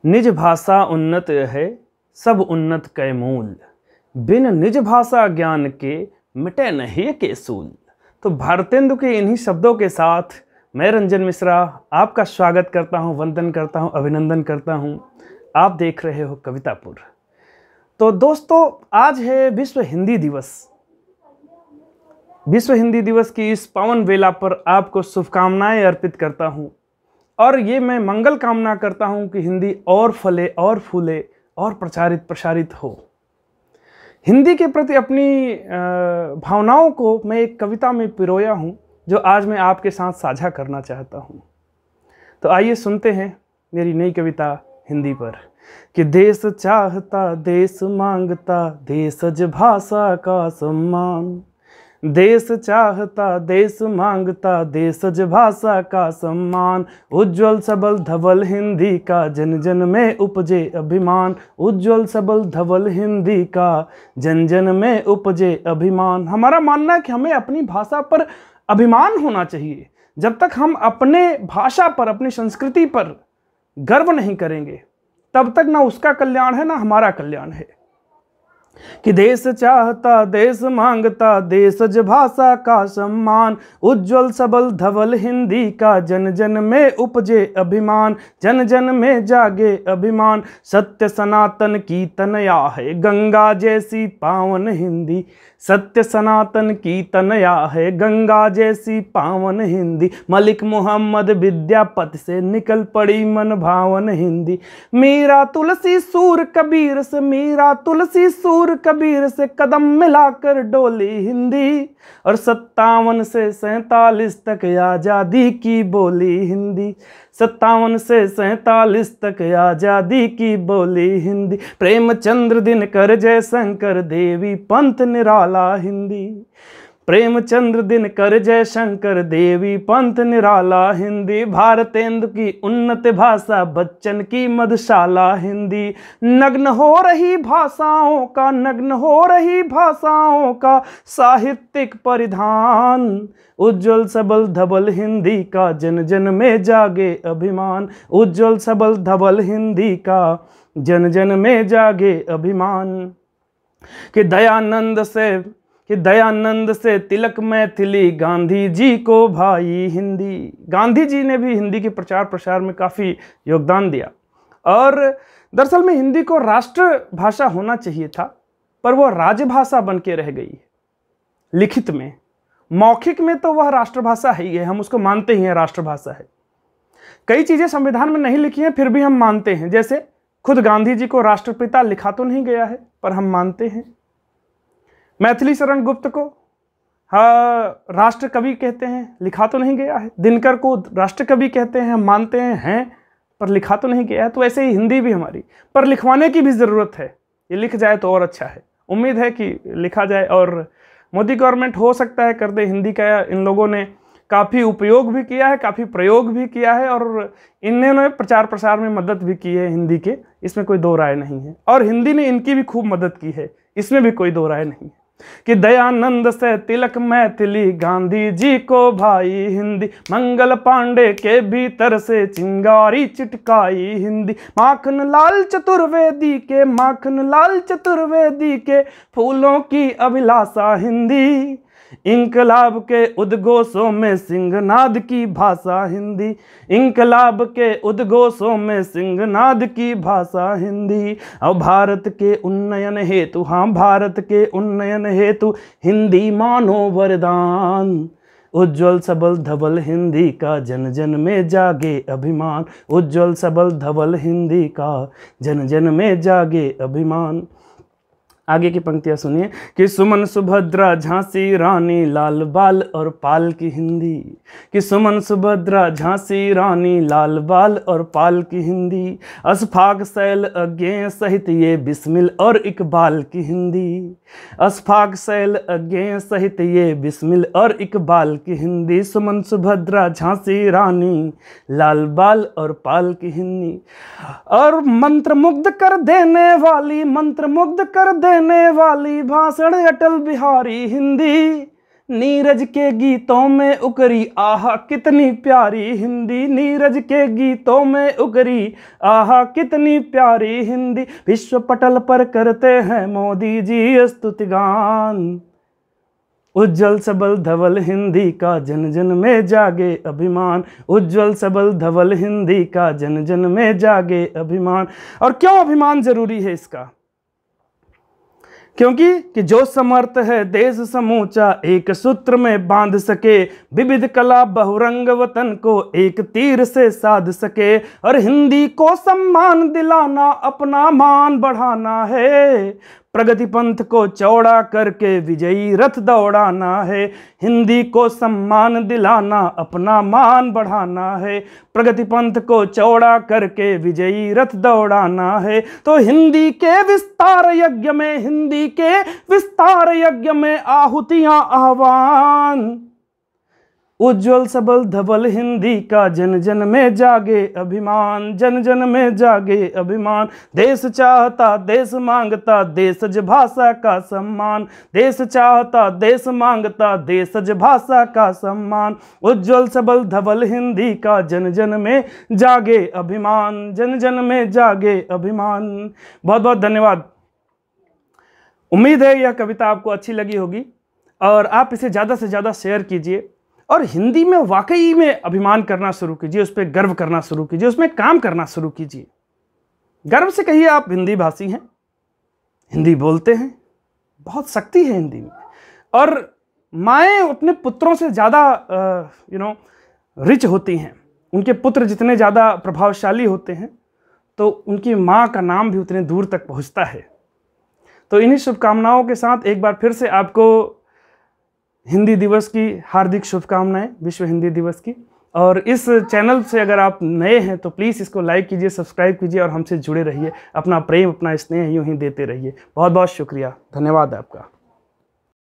निज भाषा उन्नत है सब उन्नत कै मूल, बिन निज भाषा ज्ञान के मिटे नहीं के सूल। तो भारतेंदु के इन्हीं शब्दों के साथ मैं रंजन मिश्रा आपका स्वागत करता हूं, वंदन करता हूं, अभिनंदन करता हूं। आप देख रहे हो कवितापुर। तो दोस्तों, आज है विश्व हिंदी दिवस। विश्व हिंदी दिवस की इस पावन बेला पर आपको शुभकामनाएं अर्पित करता हूं और ये मैं मंगल कामना करता हूं कि हिंदी और फले और फूले और प्रसारित हो। हिंदी के प्रति अपनी भावनाओं को मैं एक कविता में पिरोया हूं जो आज मैं आपके साथ साझा करना चाहता हूं। तो आइए सुनते हैं मेरी नई कविता हिंदी पर। कि देश चाहता देश मांगता देशज भाषा का सम्मान, देश चाहता देश मांगता देशज भाषा का सम्मान। उज्ज्वल सबल धवल हिंदी का जन जन में उपजे अभिमान, उज्ज्वल सबल धवल हिंदी का जन जन में उपजे अभिमान। हमारा मानना है कि हमें अपनी भाषा पर अभिमान होना चाहिए। जब तक हम अपने भाषा पर, अपनी संस्कृति पर गर्व नहीं करेंगे तब तक ना उसका कल्याण है ना हमारा कल्याण है। कि देश चाहता देश मांगता देशज भाषा का सम्मान, उज्ज्वल सबल धवल हिंदी का जन जन में उपजे अभिमान, जन जन में जागे अभिमान। सत्य सनातन की तनया है गंगा जैसी पावन हिंदी, सत्य सनातन की तनया है गंगा जैसी पावन हिंदी। मलिक मोहम्मद विद्यापति से निकल पड़ी मन भावन हिंदी। मीरा तुलसी सूर कबीर से, मीरा तुलसी सूर कबीर से कदम मिलाकर डोली हिंदी। और 57 से 47 तक आजादी की बोली हिंदी, 57 से 47 तक आजादी की बोली हिंदी। प्रेमचंद्र दिनकर जयशंकर देवी पंथ निराला हिंदी, प्रेमचंद्र दिनकर जयशंकर देवी पंथ निराला हिंदी। भारतेंदु की उन्नत भाषा बच्चन की मधुशाला हिंदी। नग्न हो रही भाषाओं का, नग्न हो रही भाषाओं का साहित्यिक परिधान। उज्ज्वल सबल धवल हिंदी का जन जन में जागे अभिमान, उज्ज्वल सबल धवल हिंदी का जन जन में जागे अभिमान। कि दयानंद से तिलक मैथिली गांधी जी को भाई हिंदी। गांधी जी ने भी हिंदी के प्रचार प्रसार में काफ़ी योगदान दिया और दरअसल में हिंदी को राष्ट्र भाषा होना चाहिए था, पर वह राजभाषा बन के रह गई। लिखित में, मौखिक में तो वह राष्ट्रभाषा है ही है, हम उसको मानते ही हैं राष्ट्रभाषा है। कई चीज़ें संविधान में नहीं लिखी हैं फिर भी हम मानते हैं। जैसे खुद गांधी जी को राष्ट्रपिता लिखा तो नहीं गया है पर हम मानते हैं। मैथिली शरण गुप्त को राष्ट्र कवि कहते हैं, लिखा तो नहीं गया है। दिनकर को राष्ट्र कवि कहते हैं, हम मानते हैं पर लिखा तो नहीं गया है। तो ऐसे ही हिंदी भी हमारी, पर लिखवाने की भी ज़रूरत है। ये लिख जाए तो और अच्छा है। उम्मीद है कि लिखा जाए और मोदी गवर्नमेंट हो सकता है कर दे। हिंदी का इन लोगों ने काफ़ी उपयोग भी किया है, काफ़ी प्रयोग भी किया है और इन्होंने प्रचार प्रसार में मदद भी की है हिंदी के, इसमें कोई दो राय नहीं है। और हिंदी ने इनकी भी खूब मदद की है, इसमें भी कोई दो राय नहीं है। कि दयानंद से तिलक मैथिली गांधी जी को भाई हिंदी। मंगल पांडे के भीतर से चिंगारी चिटकाई हिंदी। माखन लाल चतुर्वेदी के, माखन लाल चतुर्वेदी के फूलों की अभिलाषा हिंदी। इंकलाब के उद्घोषों में सिंहनाद की भाषा हिंदी, इंकलाब के उद्घोषों में सिंहनाद की भाषा हिंदी। और भारत के उन्नयन हेतु, हाँ भारत के उन्नयन हेतु हिंदी मानो वरदान। उज्ज्वल सबल धवल हिंदी का जन जन में जागे अभिमान, उज्ज्वल सबल धवल हिंदी का जन जन में जागे अभिमान। आगे की पंक्तियाँ सुनिए। कि सुमन सुभद्रा झांसी रानी लाल बाल और पाल की हिंदी। कि सुमन सुभद्रा झांसी रानी लाल बाल और पाल की हिंदी। अशफाक शैल अज्ञेय सहित ये बिस्मिल और इकबाल की हिंदी। अशफाक शैल अज्ञेय सहित ये बिस्मिल और इकबाल की हिंदी। सुमन सुभद्रा झांसी रानी लाल बाल और पाल की हिंदी। और मंत्रमुग्ध कर देने वाली, मंत्रमुग्ध कर देने वाली भाषण अटल बिहारी हिंदी। नीरज के गीतों में उकरी आहा कितनी प्यारी हिंदी, नीरज के गीतों में उकरी आहा कितनी प्यारी हिंदी, विश्व पटल पर करते हैं मोदी जी स्तुतिगान। उज्जवल सबल धवल हिंदी का जन जन में जागे अभिमान, उज्जवल सबल धवल हिंदी का जन जन में जागे अभिमान। और क्यों अभिमान जरूरी है इसका? क्योंकि कि जो समर्थ है देश समूचा एक सूत्र में बांध सके, विविध कला बहुरंग वतन को एक तीर से साध सके। और हिंदी को सम्मान दिलाना अपना मान बढ़ाना है, प्रगति पंथ को चौड़ा करके विजयी रथ दौड़ाना है। हिंदी को सम्मान दिलाना अपना मान बढ़ाना है, प्रगति पंथ को चौड़ा करके विजयी रथ दौड़ाना है। तो हिंदी के विस्तार यज्ञ में, हिंदी के विस्तार यज्ञ में आहुतियां आह्वान। उज्जवल सबल धवल हिंदी का जन जन में जागे अभिमान, जन जन में जागे अभिमान। देश चाहता देश मांगता देशज भाषा का सम्मान, देश चाहता देश मांगता देशज भाषा का सम्मान। उज्जवल सबल धवल हिंदी का जन जन में जागे अभिमान, जन जन में जागे अभिमान। बहुत बहुत धन्यवाद। उम्मीद है यह कविता आपको अच्छी लगी होगी और आप इसे ज़्यादा से ज़्यादा शेयर कीजिए और हिंदी में वाकई में अभिमान करना शुरू कीजिए, उस पर गर्व करना शुरू कीजिए, उसमें काम करना शुरू कीजिए। गर्व से कहिए आप हिंदी भाषी हैं, हिंदी बोलते हैं, बहुत शक्ति है हिंदी में। और माएँ अपने पुत्रों से ज़्यादा रिच होती हैं, उनके पुत्र जितने ज़्यादा प्रभावशाली होते हैं तो उनकी माँ का नाम भी उतने दूर तक पहुँचता है। तो इन्हीं शुभकामनाओं के साथ एक बार फिर से आपको हिंदी दिवस की हार्दिक शुभकामनाएं, विश्व हिंदी दिवस की। और इस चैनल से अगर आप नए हैं तो प्लीज़ इसको लाइक कीजिए, सब्सक्राइब कीजिए और हमसे जुड़े रहिए। अपना प्रेम, अपना स्नेह यूं ही देते रहिए। बहुत बहुत शुक्रिया, धन्यवाद आपका।